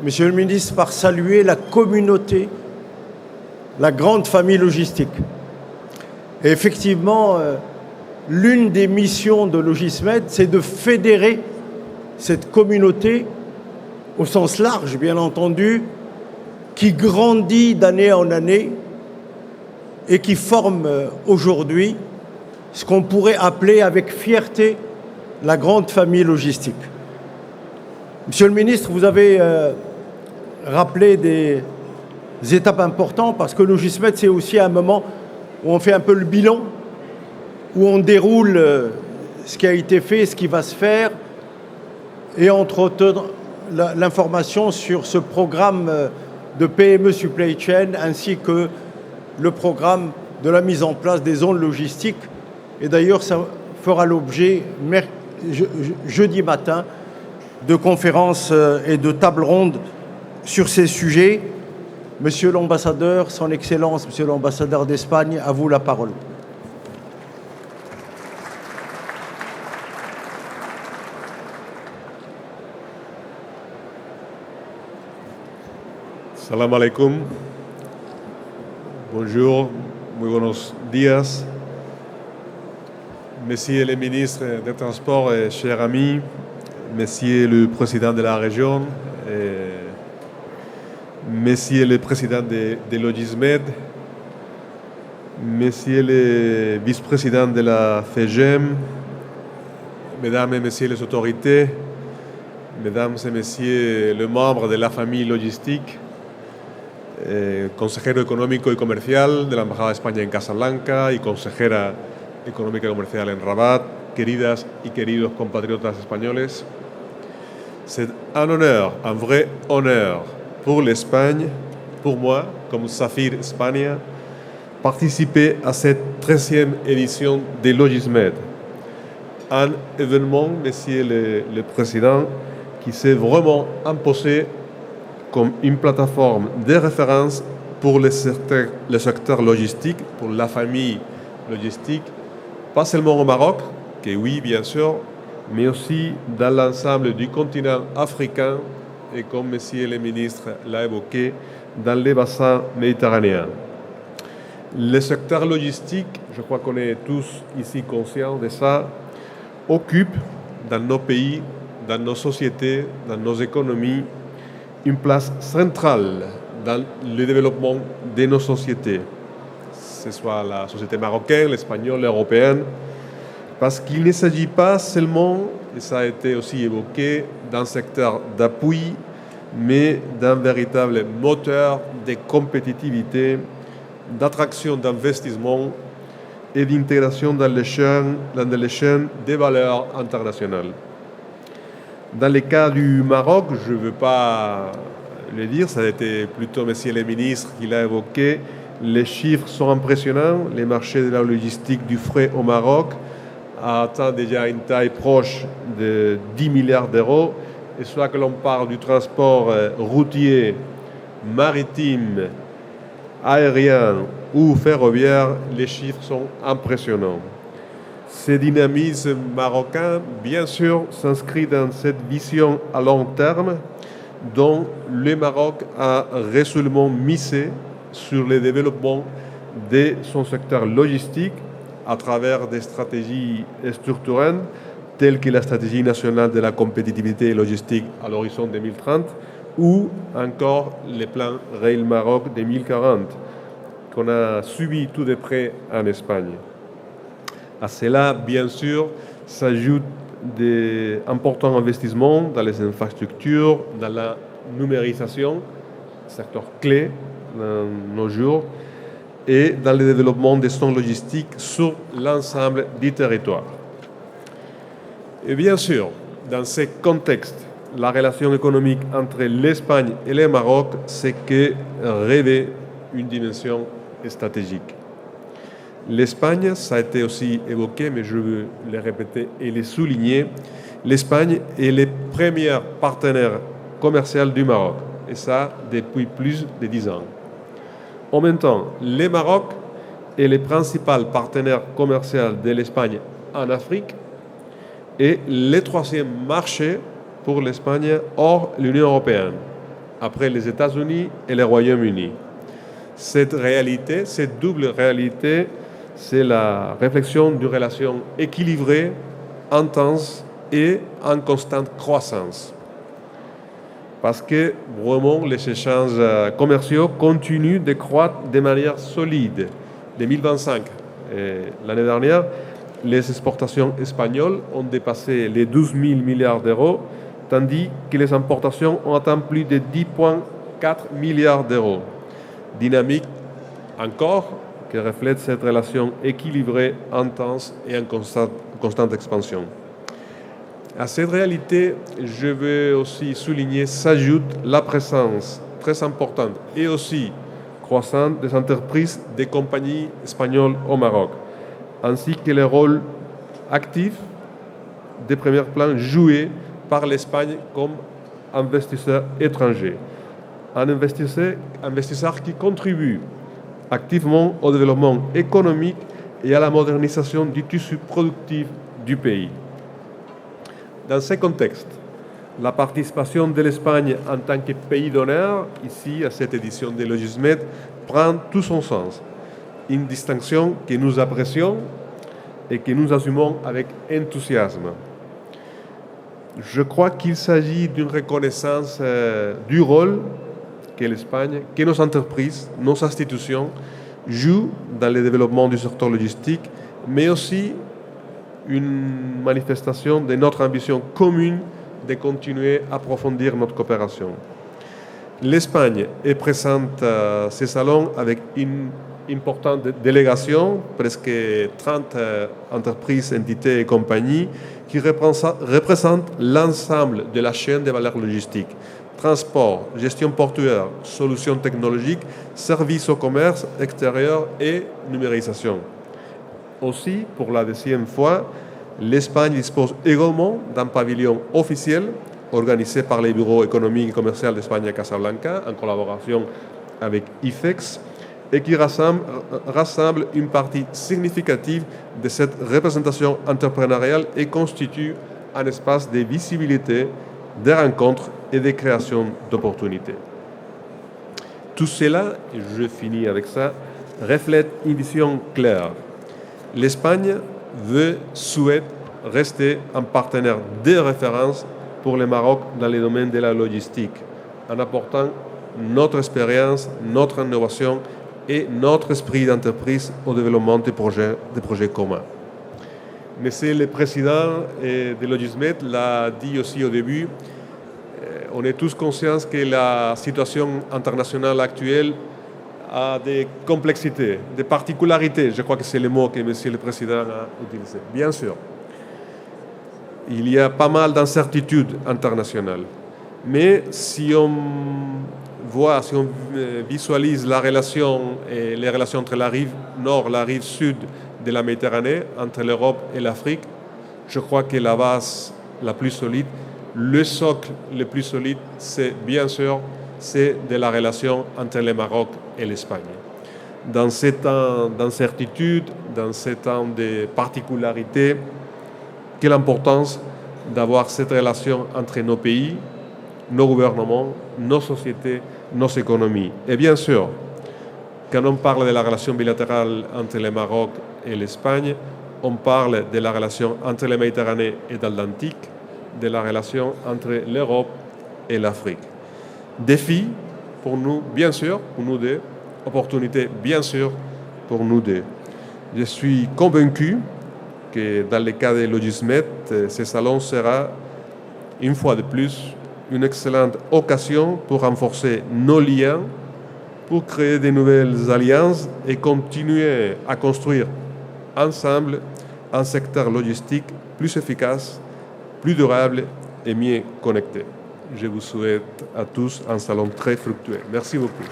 Monsieur le ministre, par saluer la communauté, la grande famille logistique. Et effectivement, l'une des missions de Logismed, c'est de fédérer cette communauté au sens large, bien entendu, qui grandit d'année en année et qui forme aujourd'hui ce qu'on pourrait appeler avec fierté la grande famille logistique. Monsieur le ministre, vous avez rappelé des étapes importantes parce que Logismed, c'est aussi un moment où on fait un peu le bilan, où on déroule ce qui a été fait, ce qui va se faire, et entre autres l'information sur ce programme de PME Supply Chain ainsi que le programme de la mise en place des zones logistiques. Et d'ailleurs, ça fera l'objet jeudi matin de conférences et de tables rondes sur ces sujets. Monsieur l'ambassadeur, son Excellence, Monsieur l'ambassadeur d'Espagne, à vous la parole. Salam alaikum. Bonjour, muy buenos días. Messieurs les ministres des Transports et chers amis, Monsieur le Président de la région, Monsieur le Président de Logismed, Messieurs les Vice-présidents de la FEGEM, Mesdames et Messieurs les autorités, Mesdames et Messieurs les membres de la famille logistique, consejero económico y comercial de la Embajada de España en Casablanca y consejera económica y comercial en Rabat, queridas y queridos compatriotas españoles, c'est un honneur, un vrai honneur pour l'Espagne, pour moi, comme Safir España, participer à cette 13e édition de Logismed. Un événement, Monsieur le Président, qui s'est vraiment imposé comme une plateforme de référence pour le secteur logistique, pour la famille logistique, pas seulement au Maroc, que oui, bien sûr, mais aussi dans l'ensemble du continent africain et, comme Monsieur le ministre l'a évoqué, dans les bassins méditerranéens. Le secteur logistique, je crois qu'on est tous ici conscients de ça, occupe dans nos pays, dans nos sociétés, dans nos économies, une place centrale dans le développement de nos sociétés, que ce soit la société marocaine, l'espagnole, l'européenne, parce qu'il ne s'agit pas seulement, et ça a été aussi évoqué, d'un secteur d'appui, mais d'un véritable moteur de compétitivité, d'attraction d'investissement et d'intégration dans les chaînes des valeurs internationales. Dans le cas du Maroc, je ne veux pas le dire, ça a été plutôt Monsieur le ministre qui l'a évoqué, les chiffres sont impressionnants, les marchés de la logistique du fret au Maroc atteint déjà une taille proche de 10 milliards d'euros, et soit que l'on parle du transport routier, maritime, aérien ou ferroviaire, les chiffres sont impressionnants. Ce dynamisme marocain, bien sûr, s'inscrit dans cette vision à long terme dont le Maroc a résolument misé sur le développement de son secteur logistique à travers des stratégies structurantes telles que la stratégie nationale de la compétitivité logistique à l'horizon 2030 ou encore le plan Rail Maroc 2040 qu'on a suivi tout de près en Espagne. À cela, bien sûr, s'ajoutent d'importants investissements dans les infrastructures, dans la numérisation, secteur clé dans nos jours, et dans le développement des zones logistiques sur l'ensemble du territoire. Et bien sûr, dans ce contexte, la relation économique entre l'Espagne et le Maroc, c'est que revêt une dimension stratégique. L'Espagne, ça a été aussi évoqué, mais je veux le répéter et le souligner, l'Espagne est le premier partenaire commercial du Maroc, et ça depuis plus de 10 ans. En même temps, le Maroc est le principal partenaire commercial de l'Espagne en Afrique et le troisième marché pour l'Espagne hors l'Union européenne. après les États-Unis et le Royaume-Uni. Cette réalité, cette double réalité, c'est la réflexion d'une relation équilibrée, intense et en constante croissance. Parce que vraiment, les échanges commerciaux continuent de croître de manière solide. 2025, l'année dernière, les exportations espagnoles ont dépassé les 12 000 milliards d'euros, tandis que les importations ont atteint plus de 10,4 milliards d'euros. Dynamique encore qui reflète cette relation équilibrée, intense et en constante expansion. À cette réalité, je veux aussi souligner, s'ajoute la présence très importante et aussi croissante des entreprises des compagnies espagnoles au Maroc, ainsi que le rôle actif de premier plan joué par l'Espagne comme investisseur étranger. Un investisseur qui contribue activement au développement économique et à la modernisation du tissu productif du pays. Dans ce contexte, la participation de l'Espagne en tant que pays d'honneur, ici à cette édition de Logismed, prend tout son sens. Une distinction que nous apprécions et que nous assumons avec enthousiasme. Je crois qu'il s'agit d'une reconnaissance du rôle que l'Espagne, que nos entreprises, nos institutions jouent dans le développement du secteur logistique, mais aussi une manifestation de notre ambition commune de continuer à approfondir notre coopération. L'Espagne est présente à ces salons avec une importante délégation, presque 30 entreprises, entités et compagnies qui représentent l'ensemble de la chaîne de valeur logistique. Transport, gestion portuaire, solutions technologiques, services au commerce extérieur et numérisation. Aussi, pour la deuxième fois, l'Espagne dispose également d'un pavillon officiel organisé par les bureaux économiques et commerciaux d'Espagne à Casablanca en collaboration avec IFEX et qui rassemble une partie significative de cette représentation entrepreneuriale et constitue un espace de visibilité, de rencontres et de création d'opportunités. Tout cela, et je finis avec ça, reflète une vision claire. L'Espagne souhaite rester un partenaire de référence pour le Maroc dans le domaine de la logistique, en apportant notre expérience, notre innovation et notre esprit d'entreprise au développement des projets communs. Monsieur le Président de Logismed l'a dit aussi au début, on est tous conscients que la situation internationale actuelle a des complexités, des particularités. Je crois que c'est le mot que Monsieur le Président a utilisé. Bien sûr, il y a pas mal d'incertitudes internationales. Mais si on visualise la relation et les relations entre la rive nord et la rive sud de la Méditerranée, entre l'Europe et l'Afrique, je crois que la base la plus solide, le socle le plus solide, c'est bien sûr de la relation entre le Maroc et l'Espagne. Dans ces temps d'incertitude, dans ces temps de particularités, quelle importance d'avoir cette relation entre nos pays, nos gouvernements, nos sociétés, nos économies. Et bien sûr, quand on parle de la relation bilatérale entre le Maroc et l'Espagne, on parle de la relation entre la Méditerranée et l'Atlantique, de la relation entre l'Europe et l'Afrique. Défi pour nous, bien sûr, pour nous deux. Opportunité, bien sûr, pour nous deux. Je suis convaincu que dans le cas de Logismed, ce salon sera, une fois de plus, une excellente occasion pour renforcer nos liens, pour créer de nouvelles alliances et continuer à construire ensemble un secteur logistique plus efficace, plus durable et mieux connecté. Je vous souhaite à tous un salon très fructueux. Merci beaucoup.